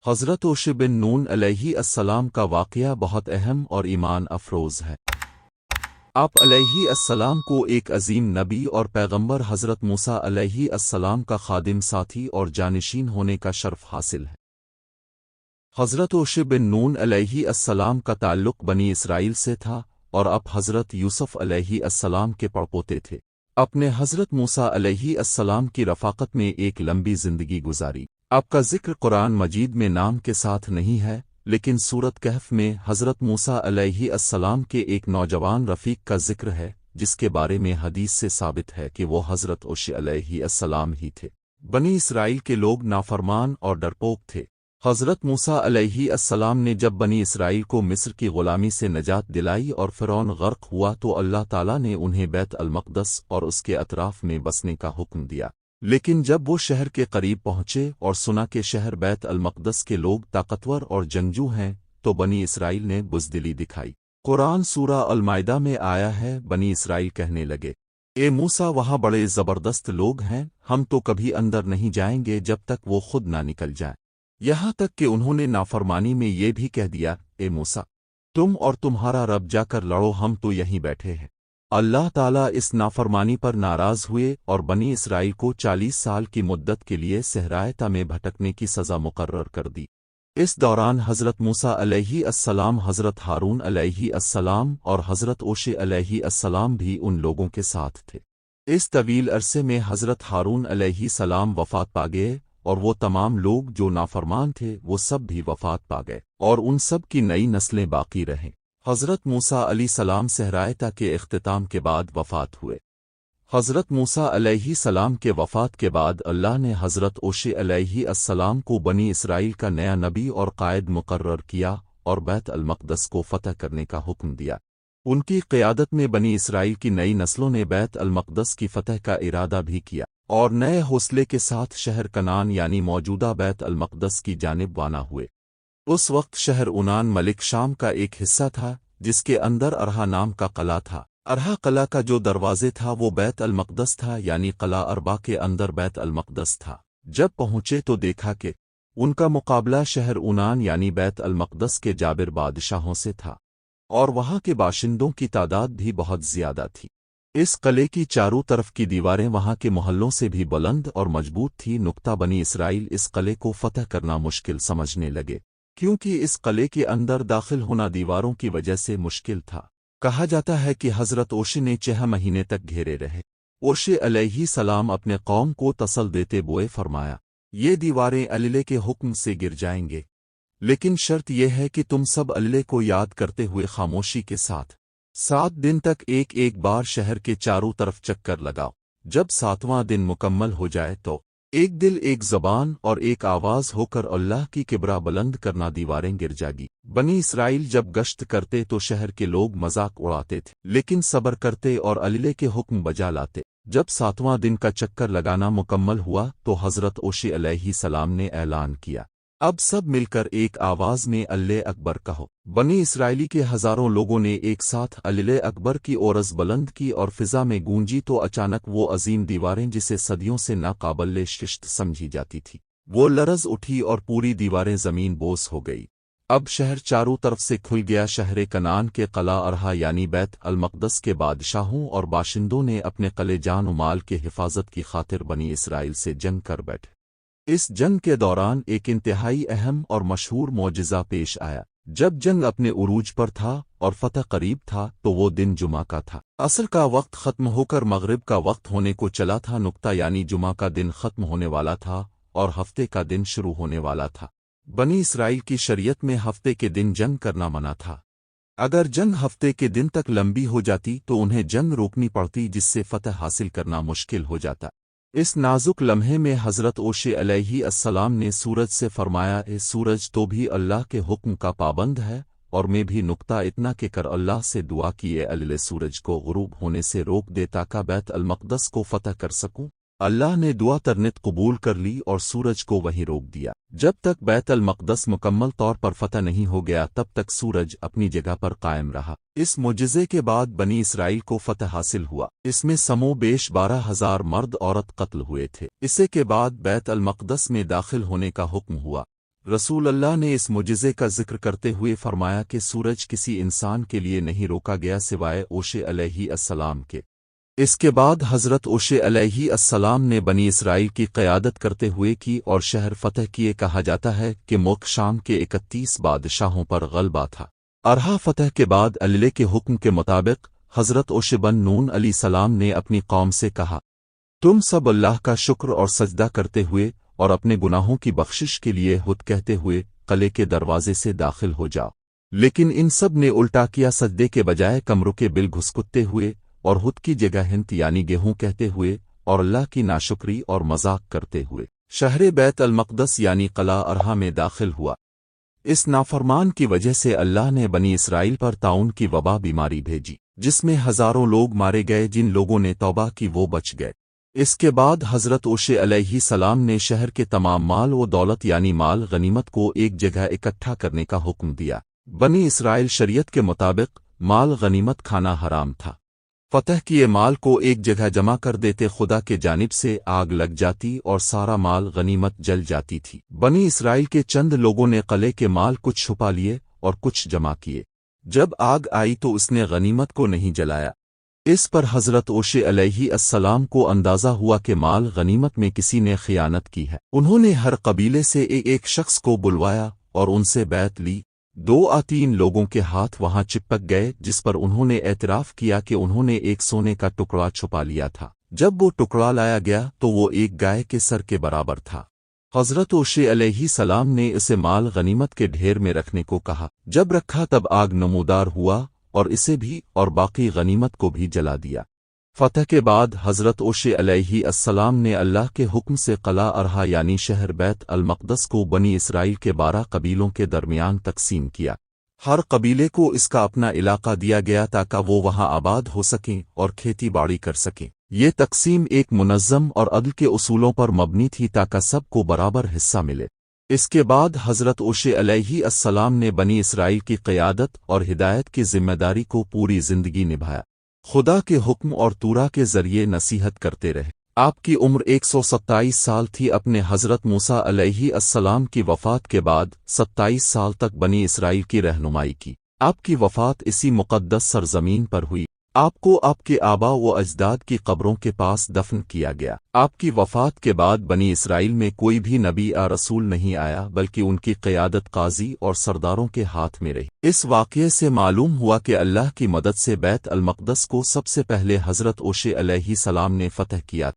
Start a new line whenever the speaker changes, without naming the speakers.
حضرت یوشع بن نون علیہ السلام کا واقعہ بہت اہم اور ایمان افروز ہے۔ آپ علیہ السلام کو ایک عظیم نبی اور پیغمبر حضرت موسیٰ علیہ السلام کا خادم ساتھی اور جانشین ہونے کا شرف حاصل ہے۔ حضرت یوشع بن نون علیہ السلام کا تعلق بنی اسرائیل سے تھا اور اب حضرت یوسف علیہ السلام کے پڑپوتے تھے۔ اپنے حضرت موسیٰ علیہ السلام کی رفاقت میں ایک لمبی زندگی گزاری۔ آپ کا ذکر قرآن مجید میں نام کے ساتھ نہیں ہے، لیکن سورۃ کہف میں حضرت موسیٰ علیہ السلام کے ایک نوجوان رفیق کا ذکر ہے، جس کے بارے میں حدیث سے ثابت ہے کہ وہ حضرت یوشع علیہ السلام ہی تھے۔ بنی اسرائیل کے لوگ نافرمان اور ڈرپوک تھے۔ حضرت موسیٰ علیہ السلام نے جب بنی اسرائیل کو مصر کی غلامی سے نجات دلائی اور فرعون غرق ہوا تو اللہ تعالیٰ نے انہیں بیت المقدس اور اس کے اطراف میں بسنے کا حکم دیا، لیکن جب وہ شہر کے قریب پہنچے اور سنا کہ شہر بیت المقدس کے لوگ طاقتور اور جنگجو ہیں تو بنی اسرائیل نے بزدلی دکھائی۔ قرآن سورہ المائدہ میں آیا ہے، بنی اسرائیل کہنے لگے، اے موسیٰ وہاں بڑے زبردست لوگ ہیں، ہم تو کبھی اندر نہیں جائیں گے جب تک وہ خود نہ نکل جائیں۔ یہاں تک کہ انہوں نے نافرمانی میں یہ بھی کہہ دیا، اے موسیٰ تم اور تمہارا رب جا کر لڑو، ہم تو یہیں بیٹھے ہیں۔ اللہ تعالیٰ اس نافرمانی پر ناراض ہوئے اور بنی اسرائیل کو 40 سال کی مدت کے لیے صحرائے طے میں بھٹکنے کی سزا مقرر کر دی۔ اس دوران حضرت موسیٰ علیہ السلام، حضرت ہارون علیہ السلام اور حضرت یوشع علیہ السلام بھی ان لوگوں کے ساتھ تھے۔ اس طویل عرصے میں حضرت ہارون علیہ السلام وفات پا گئے اور وہ تمام لوگ جو نافرمان تھے وہ سب بھی وفات پا گئے اور ان سب کی نئی نسلیں باقی رہیں۔ حضرت موسیٰ علیہ السلام صحرائے طے کے اختتام کے بعد وفات ہوئے۔ حضرت موسیٰ علیہ السلام کے وفات کے بعد اللہ نے حضرت یوشع علیہ السلام کو بنی اسرائیل کا نیا نبی اور قائد مقرر کیا اور بیت المقدس کو فتح کرنے کا حکم دیا۔ ان کی قیادت میں بنی اسرائیل کی نئی نسلوں نے بیت المقدس کی فتح کا ارادہ بھی کیا اور نئے حوصلے کے ساتھ شہر کنعان یعنی موجودہ بیت المقدس کی جانب روانہ ہوئے۔ اس وقت شہر عنان ملک شام کا ایک حصہ تھا جس کے اندر ارہا نام کا قلعہ تھا۔ ارہا قلعہ کا جو دروازے تھا وہ بیت المقدس تھا، یعنی قلعہ اربا کے اندر بیت المقدس تھا۔ جب پہنچے تو دیکھا کہ ان کا مقابلہ شہر عنان یعنی بیت المقدس کے جابر بادشاہوں سے تھا اور وہاں کے باشندوں کی تعداد بھی بہت زیادہ تھی۔ اس قلعے کی چاروں طرف کی دیواریں وہاں کے محلوں سے بھی بلند اور مضبوط تھی۔ نقطہ بنی اسرائیل اس قلعے کو فتح کرنا مشکل سمجھنے لگے، کیونکہ اس قلعے کے اندر داخل ہونا دیواروں کی وجہ سے مشکل تھا۔ کہا جاتا ہے کہ حضرت یوشع نے 6 مہینے تک گھیرے رہے۔ یوشع علیہ السلام اپنے قوم کو تسل دیتے ہوئے فرمایا، یہ دیواریں اللہ کے حکم سے گر جائیں گے، لیکن شرط یہ ہے کہ تم سب اللہ کو یاد کرتے ہوئے خاموشی کے ساتھ 7 دن تک ایک بار شہر کے چاروں طرف چکر لگاؤ۔ جب 7واں دن مکمل ہو جائے تو ایک دل، ایک زبان اور ایک آواز ہو کر اللہ کی کبرا بلند کرنا دیواریں گر جاگی۔ بنی اسرائیل جب گشت کرتے تو شہر کے لوگ مذاق اڑاتے تھے، لیکن صبر کرتے اور اللہ کے حکم بجا لاتے۔ جب 7واں دن کا چکر لگانا مکمل ہوا تو حضرت یوشع علیہ السلام نے اعلان کیا، اب سب مل کر ایک آواز میں اللہ اکبر کہو۔ بنی اسرائیلی کے ہزاروں لوگوں نے ایک ساتھ اللہ اکبر کی اورز بلند کی اور فضا میں گونجی تو اچانک وہ عظیم دیواریں جسے صدیوں سے ناقابل شکست سمجھی جاتی تھی وہ لرز اٹھی اور پوری دیواریں زمین بوس ہو گئی۔ اب شہر چاروں طرف سے کھل گیا۔ شہر کنعان کے قلعہ ارہا یعنی بیت المقدس کے بادشاہوں اور باشندوں نے اپنے قلعے جان و مال کے حفاظت کی خاطر بنی اسرائیل سے جنگ کر بیٹھے۔ اس جنگ کے دوران ایک انتہائی اہم اور مشہور معجزہ پیش آیا۔ جب جنگ اپنے عروج پر تھا اور فتح قریب تھا تو وہ دن جمعہ کا تھا۔ عصر کا وقت ختم ہو کر مغرب کا وقت ہونے کو چلا تھا۔ نقطہ یعنی جمعہ کا دن ختم ہونے والا تھا اور ہفتے کا دن شروع ہونے والا تھا۔ بنی اسرائیل کی شریعت میں ہفتے کے دن جنگ کرنا منع تھا۔ اگر جنگ ہفتے کے دن تک لمبی ہو جاتی تو انہیں جنگ روکنی پڑتی، جس سے فتح حاصل کرنا مشکل ہو جاتا۔ اس نازک لمحے میں حضرت یوشع علیہ السلام نے سورج سے فرمایا، اے سورج تو بھی اللہ کے حکم کا پابند ہے اور میں بھی۔ نقطہ اتنا کہ کر اللہ سے دعا کیے اللہ سورج کو غروب ہونے سے روک دے تاکہ بیت المقدس کو فتح کر سکوں۔ اللہ نے دعا ترنت قبول کر لی اور سورج کو وہیں روک دیا۔ جب تک بیت المقدس مکمل طور پر فتح نہیں ہو گیا تب تک سورج اپنی جگہ پر قائم رہا۔ اس معجزے کے بعد بنی اسرائیل کو فتح حاصل ہوا۔ اس میں سمو بیش 12,000 مرد عورت قتل ہوئے تھے۔ اسے کے بعد بیت المقدس میں داخل ہونے کا حکم ہوا۔ رسول اللہ نے اس معجزے کا ذکر کرتے ہوئے فرمایا کہ سورج کسی انسان کے لیے نہیں روکا گیا سوائے اوشے علیہ السلام کے۔ اس کے بعد حضرت اوشے علیہ السلام نے بنی اسرائیل کی قیادت کرتے ہوئے کی اور شہر فتح کیے۔ کہا جاتا ہے کہ ملک شام کے 31 بادشاہوں پر غلبہ تھا۔ ارہا فتح کے بعد اللہ کے حکم کے مطابق حضرت اوشے بن نون علیہ السلام نے اپنی قوم سے کہا، تم سب اللہ کا شکر اور سجدہ کرتے ہوئے اور اپنے گناہوں کی بخشش کے لیے ہد کہتے ہوئے قلعے کے دروازے سے داخل ہو جاؤ۔ لیکن ان سب نے الٹا کیا، سجدے کے بجائے کمروں کے بل گھسکتے ہوئے اور ہد کی جگہ ہنت یعنی گیہوں کہتے ہوئے اور اللہ کی ناشکری اور مذاق کرتے ہوئے شہر بیت المقدس یعنی قلعہ ارہا میں داخل ہوا۔ اس نافرمان کی وجہ سے اللہ نے بنی اسرائیل پر طاعون کی وبا بیماری بھیجی، جس میں ہزاروں لوگ مارے گئے۔ جن لوگوں نے توبہ کی وہ بچ گئے۔ اس کے بعد حضرت اوشے علیہ السلام نے شہر کے تمام مال و دولت یعنی مال غنیمت کو ایک جگہ اکٹھا کرنے کا حکم دیا۔ بنی اسرائیل شریعت کے مطابق مال غنیمت کھانا حرام تھا۔ فتح کیے مال کو ایک جگہ جمع کر دیتے، خدا کے جانب سے آگ لگ جاتی اور سارا مال غنیمت جل جاتی تھی۔ بنی اسرائیل کے چند لوگوں نے قلعے کے مال کچھ چھپا لیے اور کچھ جمع کیے۔ جب آگ آئی تو اس نے غنیمت کو نہیں جلایا۔ اس پر حضرت اوشے علیہ السلام کو اندازہ ہوا کہ مال غنیمت میں کسی نے خیانت کی ہے۔ انہوں نے ہر قبیلے سے ایک شخص کو بلوایا اور ان سے بیعت لی۔ 2-3 لوگوں کے ہاتھ وہاں چپک گئے، جس پر انہوں نے اعتراف کیا کہ انہوں نے ایک سونے کا ٹکڑا چھپا لیا تھا۔ جب وہ ٹکڑا لایا گیا تو وہ ایک گائے کے سر کے برابر تھا۔ حضرت اوشے علیہ السلام نے اسے مال غنیمت کے ڈھیر میں رکھنے کو کہا۔ جب رکھا تب آگ نمودار ہوا اور اسے بھی اور باقی غنیمت کو بھی جلا دیا۔ فتح کے بعد حضرت اوشے علیہ السلام نے اللہ کے حکم سے قلعہ ارہا یعنی شہر بیت المقدس کو بنی اسرائیل کے 12 قبیلوں کے درمیان تقسیم کیا۔ ہر قبیلے کو اس کا اپنا علاقہ دیا گیا تاکہ وہ وہاں آباد ہو سکیں اور کھیتی باڑی کر سکیں۔ یہ تقسیم ایک منظم اور عدل کے اصولوں پر مبنی تھی تاکہ سب کو برابر حصہ ملے۔ اس کے بعد حضرت اوشے علیہ السلام نے بنی اسرائیل کی قیادت اور ہدایت کی ذمہ داری کو پوری زندگی نبھایا۔ خدا کے حکم اور تورا کے ذریعے نصیحت کرتے رہے۔ آپ کی عمر 127 سال تھی۔ اپنے حضرت موسیٰ علیہ السلام کی وفات کے بعد 27 سال تک بنی اسرائیل کی رہنمائی کی۔ آپ کی وفات اسی مقدس سرزمین پر ہوئی۔ آپ کو آپ کے آبا و اجداد کی قبروں کے پاس دفن کیا گیا۔ آپ کی وفات کے بعد بنی اسرائیل میں کوئی بھی نبی یا رسول نہیں آیا، بلکہ ان کی قیادت قاضی اور سرداروں کے ہاتھ میں رہی۔ اس واقعے سے معلوم ہوا کہ اللہ کی مدد سے بیت المقدس کو سب سے پہلے حضرت اوشے علیہ السلام نے فتح کیا۔